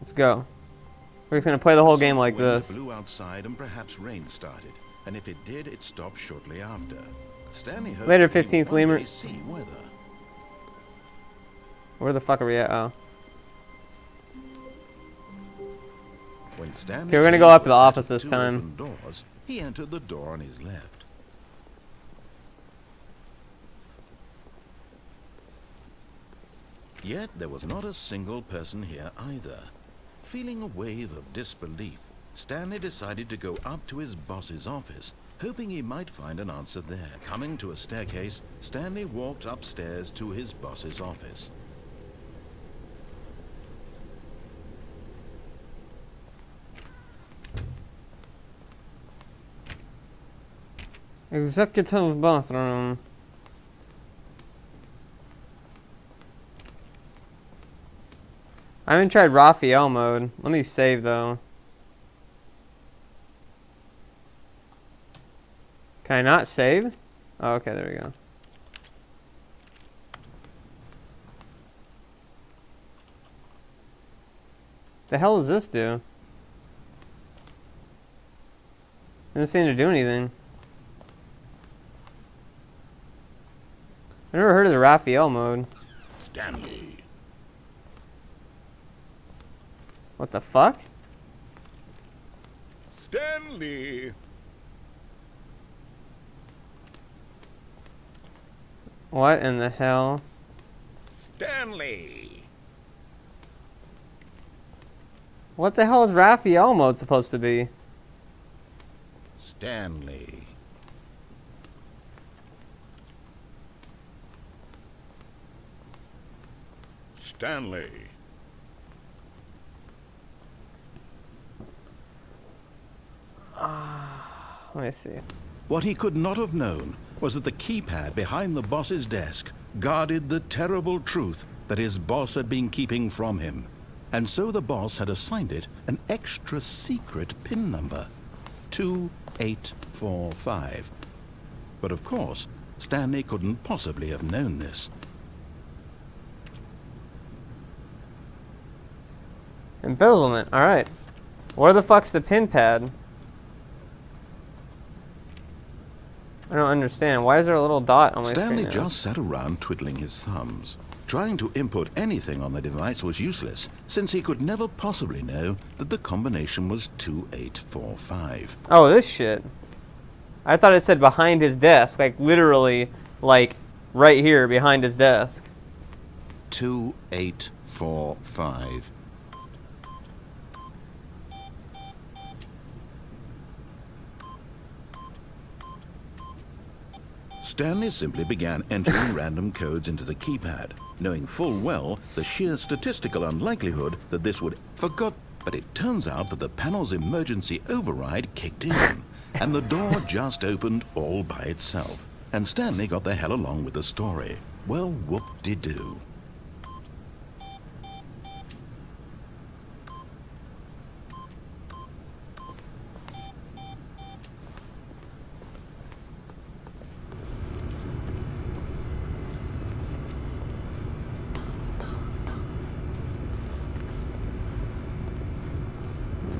Let's go. We're just gonna play the whole game like this. Blew outside and perhaps rain started, and if it did, it stopped shortly after. Stanley hoped Later, he 15th would one lemur. day see weather. Where the fuck are we at? Oh. When Stanley Okay, we're gonna go up to the office this time. Doors, he entered the door on his left. Yet there was not a single person here either. Feeling a wave of disbelief, Stanley decided to go up to his boss's office, hoping he might find an answer there. Coming to a staircase, Stanley walked upstairs to his boss's office. Executive bathroom. I haven't tried Raphael mode. Let me save though. Can I not save? Oh, okay, there we go. The hell does this do? Doesn't seem to do anything. I never heard of the Raphael mode. Stanley. What the fuck? Stanley. What in the hell? Stanley. What the hell is Raphael mode supposed to be? Stanley. Stanley. Let me see. What he could not have known was that the keypad behind the boss's desk guarded the terrible truth that his boss had been keeping from him. And so the boss had assigned it an extra secret PIN number, 2845. But of course, Stanley couldn't possibly have known this. Embezzlement. Alright. Where the fuck's the pin pad? I don't understand. Why is there a little dot on my screen Stanley now? just sat around twiddling his thumbs. Trying to input anything on the device was useless, since he could never possibly know that the combination was 2845. Oh, this shit. I thought it said behind his desk. Like, literally, like, right here behind his desk. 2845. Stanley simply began entering random codes into the keypad, knowing full well the sheer statistical unlikelihood that this would forgot. But it turns out that the panel's emergency override kicked in, and the door just opened all by itself. And Stanley got the hell along with the story. Well, whoop-de-doo.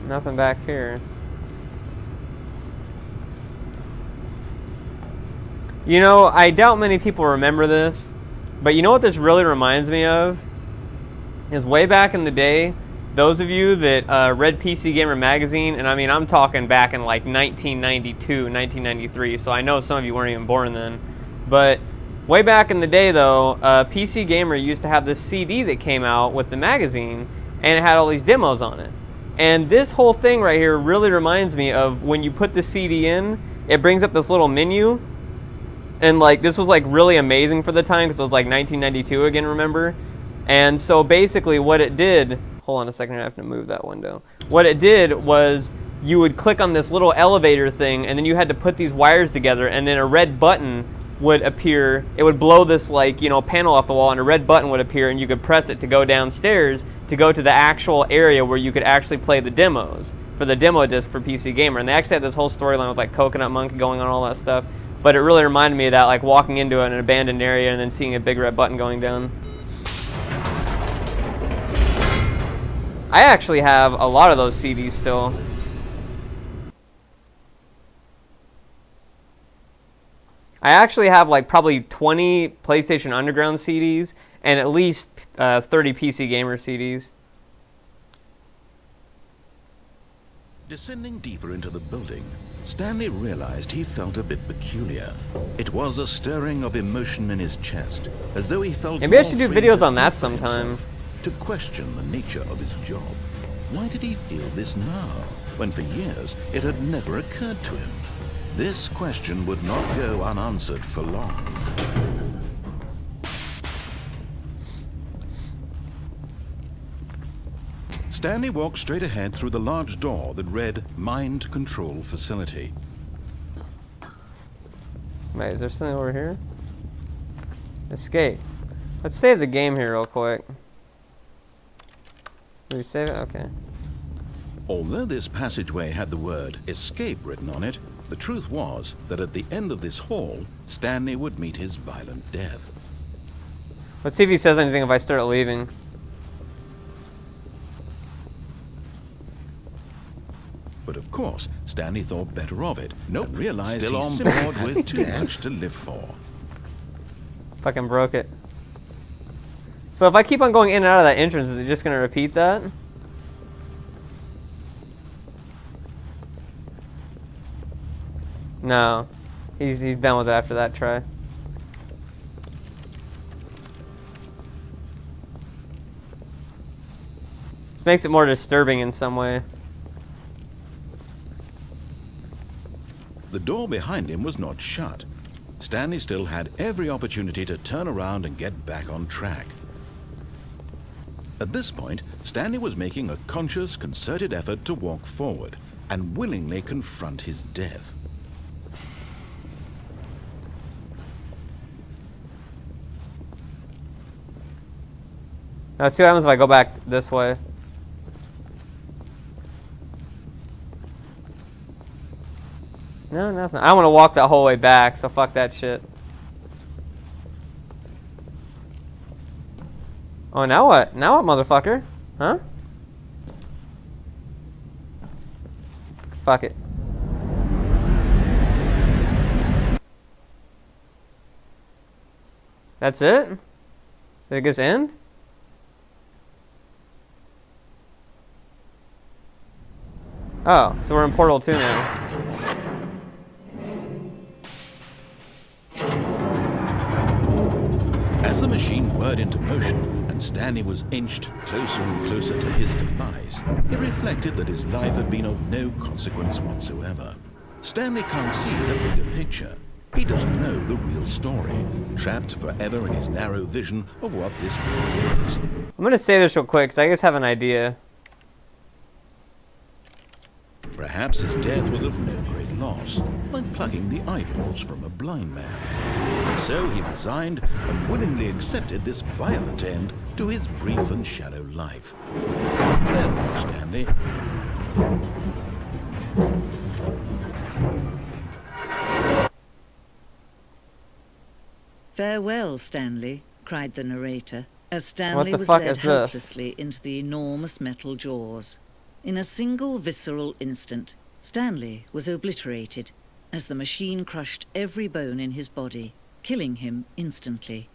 Nothing back here. You know, I doubt many people remember this, but you know what this really reminds me of? Is way back in the day, those of you that read PC Gamer magazine, and I mean, I'm talking back in like 1992, 1993, so I know some of you weren't even born then, but way back in the day though, PC Gamer used to have this CD that came out with the magazine, and it had all these demos on it. And this whole thing right here really reminds me of when you put the CD in, it brings up this little menu. And like, this was like really amazing for the time because it was like 1992 again, remember? And so basically what it did, hold on a second, I have to move that window. What it did was you would click on this little elevator thing and then you had to put these wires together and then a red button would appear. It would blow this like, you know, panel off the wall and a red button would appear and you could press it to go downstairs to go to the actual area where you could actually play the demos for the demo disc for PC Gamer. And they actually had this whole storyline with like Coconut Monkey going on, all that stuff. But it really reminded me of that, like walking into an abandoned area and then seeing a big red button going down. I actually have a lot of those CDs still. I actually have like probably 20 PlayStation Underground CDs and at least 30 PC Gamer CDs. Descending deeper into the building, Stanley realized he felt a bit peculiar. It was a stirring of emotion in his chest, as though he felt Maybe I more should do free videos to on that think for sometime. himself, to question the nature of his job. Why did he feel this now, when for years it had never occurred to him? This question would not go unanswered for long. Stanley walked straight ahead through the large door that read Mind Control Facility. Wait, is there something over here? Escape. Let's save the game here real quick. Did we save it? Okay. Although this passageway had the word escape written on it, the truth was that at the end of this hall, Stanley would meet his violent death. Let's see if he says anything if I start leaving. But of course, Stanley thought better of it. Nope, realized he simmered with too much to live for. Fucking broke it. So if I keep on going in and out of that entrance, is it just gonna repeat that? No. He's done with it after that try. Makes it more disturbing in some way. The door behind him was not shut. Stanley still had every opportunity to turn around and get back on track. At this point, Stanley was making a conscious, concerted effort to walk forward and willingly confront his death. Now let's see what happens if I go back this way. No, nothing. I want to walk that whole way back, so fuck that shit. Oh, now what? Now what, motherfucker? Huh? Fuck it. That's it? Did it just end? Oh, so we're in Portal 2 now. As the machine whirred into motion and Stanley was inched closer and closer to his demise, he reflected that his life had been of no consequence whatsoever. Stanley can't see the bigger picture. He doesn't know the real story, trapped forever in his narrow vision of what this world is. I'm gonna say this real quick, because I just have an idea. Perhaps his death was of no great loss, like plucking the eyeballs from a blind man. So he resigned and willingly accepted this violent end to his brief and shallow life. Farewell, Stanley. Farewell, Stanley, cried the narrator, as Stanley the was fuck led is this? helplessly into the enormous metal jaws. In a single visceral instant, Stanley was obliterated as the machine crushed every bone in his body, killing him instantly.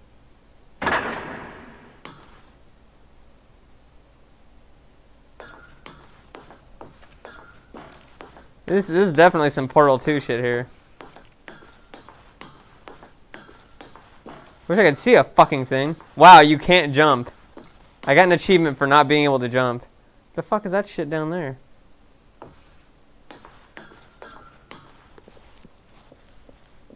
This is definitely some Portal 2 shit here. Wish I could see a fucking thing. Wow, you can't jump. I got an achievement for not being able to jump. The fuck is that shit down there?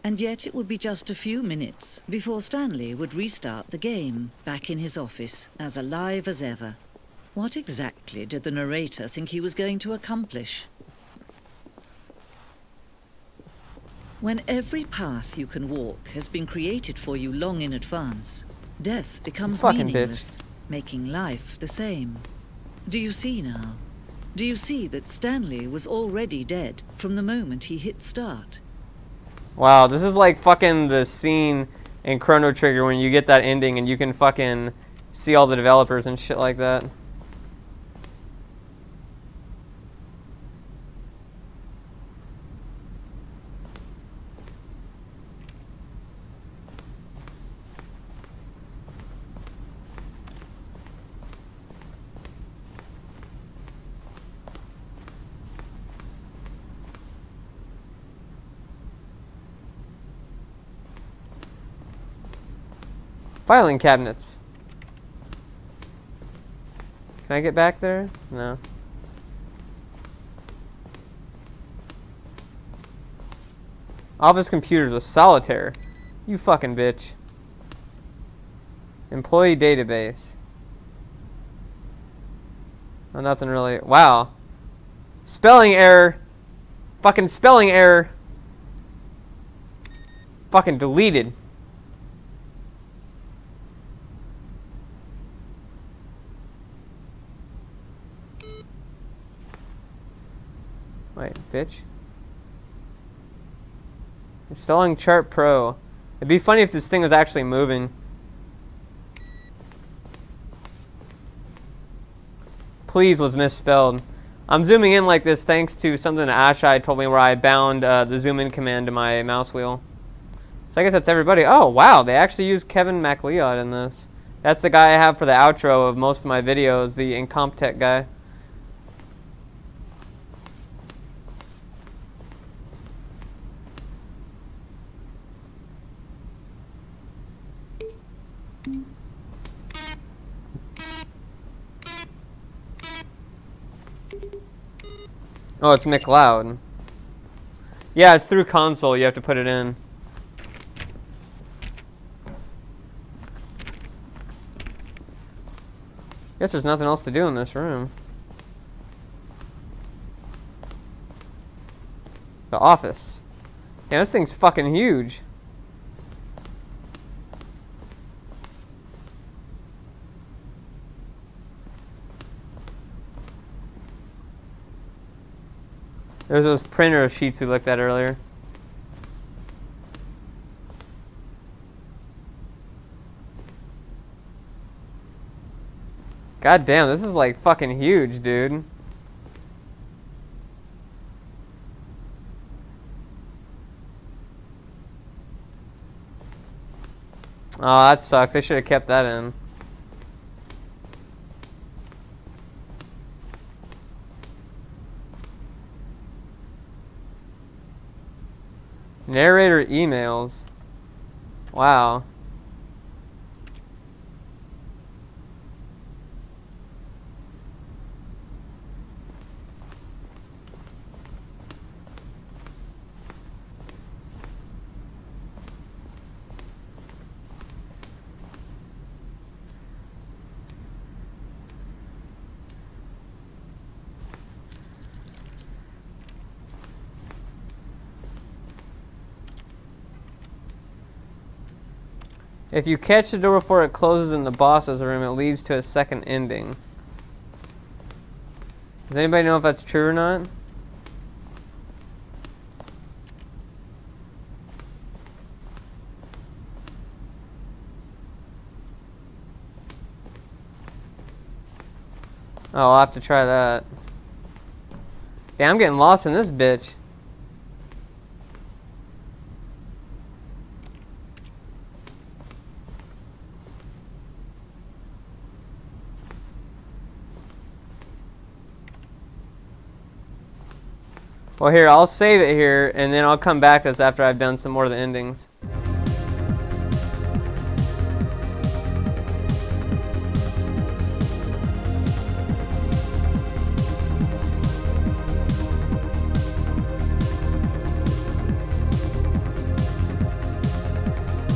And yet it would be just a few minutes before Stanley would restart the game, back in his office, as alive as ever. What exactly did the narrator think he was going to accomplish? When every path you can walk has been created for you long in advance, death becomes Fucking meaningless, making life the same. Do you see now? Do you see that Stanley was already dead from the moment he hit start? Wow, this is like fucking the scene in Chrono Trigger when you get that ending and you can fucking see all the developers and shit like that. Filing cabinets. Can I get back there? No. Office computers with solitaire. You fucking bitch. Employee database. Oh, nothing really. Wow. Spelling error. Fucking spelling error. Fucking deleted. Wait, bitch. Installing Chart Pro. It'd be funny if this thing was actually moving. Please was misspelled. I'm zooming in like this thanks to something that AzuriteYT told me where I bound the zoom in command to my mouse wheel. So I guess that's everybody. Oh, wow. They actually used Kevin MacLeod in this. That's the guy I have for the outro of most of my videos, the Incompetech guy. Oh, it's McLeod. Yeah, it's through console. You have to put it in. Guess there's nothing else to do in this room. The office. Yeah, this thing's fucking huge. There's those printer sheets we looked at earlier. God damn, this is like fucking huge, dude. Oh, that sucks. They should have kept that in. Narrator emails. Wow. If you catch the door before it closes in the boss's room, it leads to a second ending. Does anybody know if that's true or not? Oh, I'll have to try that. Yeah, I'm getting lost in this bitch. Well, here, I'll save it here, and then I'll come back to this after I've done some more of the endings.